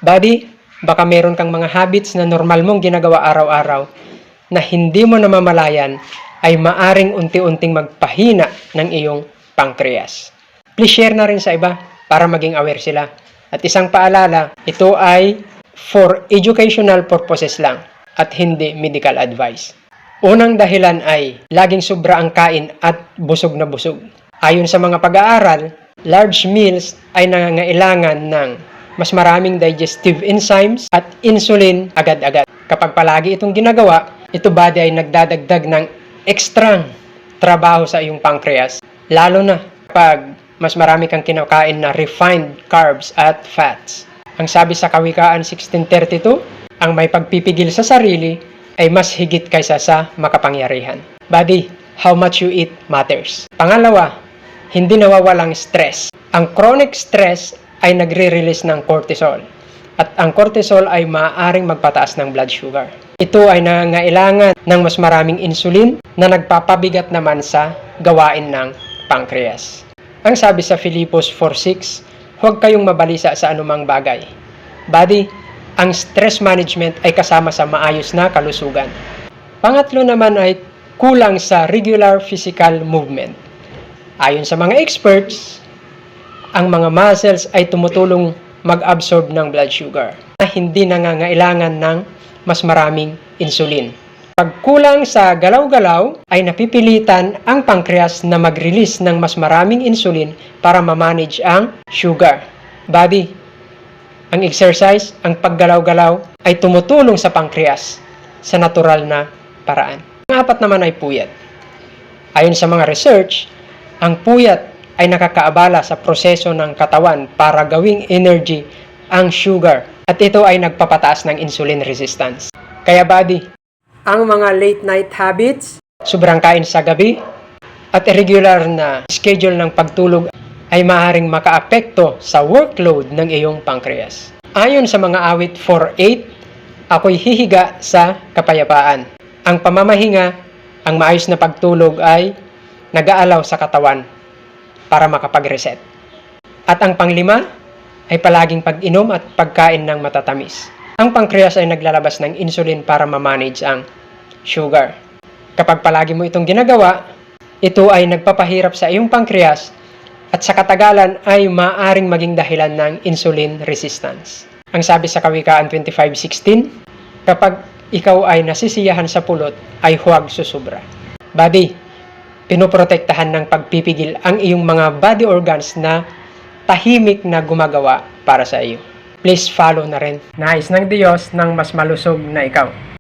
Body, baka meron kang mga habits na normal mong ginagawa araw-araw na hindi mo namamalayan ay maaring unti-unting magpahina ng iyong pancreas. Please share na rin sa iba para maging aware sila. At isang paalala, ito ay for educational purposes lang at hindi medical advice. Unang dahilan ay laging sobra ang kain at busog na busog. Ayon sa mga pag-aaral, large meals ay nangangailangan ng mas maraming digestive enzymes at insulin agad-agad. Kapag palagi itong ginagawa, ito body ay nagdadagdag ng ekstrang trabaho sa iyong pancreas. Lalo na pag mas marami kang kinakain na refined carbs at fats. Ang sabi sa Kawikaan 16:32, ang may pagpipigil sa sarili ay mas higit kaysa sa makapangyarihan. Body, how much you eat matters. Pangalawa, hindi nawawalang stress. Ang chronic stress ay nagre-release ng cortisol. At ang cortisol ay maaaring magpataas ng blood sugar. Ito ay nangangailangan ng mas maraming insulin na nagpapabigat naman sa gawain ng pancreas. Ang sabi sa Filipos 4:6, huwag kayong mabalisa sa anumang bagay. Body, ang stress management ay kasama sa maayos na kalusugan. Pangatlo naman ay kulang sa regular physical movement. Ayon sa mga experts, ang mga muscles ay tumutulong mag-absorb ng blood sugar na hindi nangangailangan ng mas maraming insulin. Pag kulang sa galaw-galaw ay napipilitan ang pancreas na mag-release ng mas maraming insulin para ma-manage ang sugar. Body, ang exercise, ang paggalaw-galaw ay tumutulong sa pancreas sa natural na paraan. Ang apat naman ay puyat. Ayon sa mga research, ang puyat ay nakakaabala sa proseso ng katawan para gawing energy ang sugar at ito ay nagpapataas ng insulin resistance. Kaya body, ang mga late night habits, sobrang kain sa gabi, at irregular na schedule ng pagtulog ay maaaring makaapekto sa workload ng iyong pancreas. Ayon sa mga awit 4:8, ako'y hihiga sa kapayapaan. Ang pamamahinga, ang maayos na pagtulog ay nag-aalaw sa katawan para makapag-reset. At ang panglima ay palaging pag-inom at pagkain ng matatamis. Ang pancreas ay naglalabas ng insulin para ma-manage ang sugar. Kapag palagi mo itong ginagawa, ito ay nagpapahirap sa iyong pancreas at sa katagalan ay maaaring maging dahilan ng insulin resistance. Ang sabi sa Kawikaan 25:16, kapag ikaw ay nasisiyahan sa pulot, ay huwag susubra. Body, pinoprotektahan ng pagpipigil ang iyong mga body organs na tahimik na gumagawa para sa iyo. Please follow na rin. Nais ng Diyos ng mas malusog na ikaw.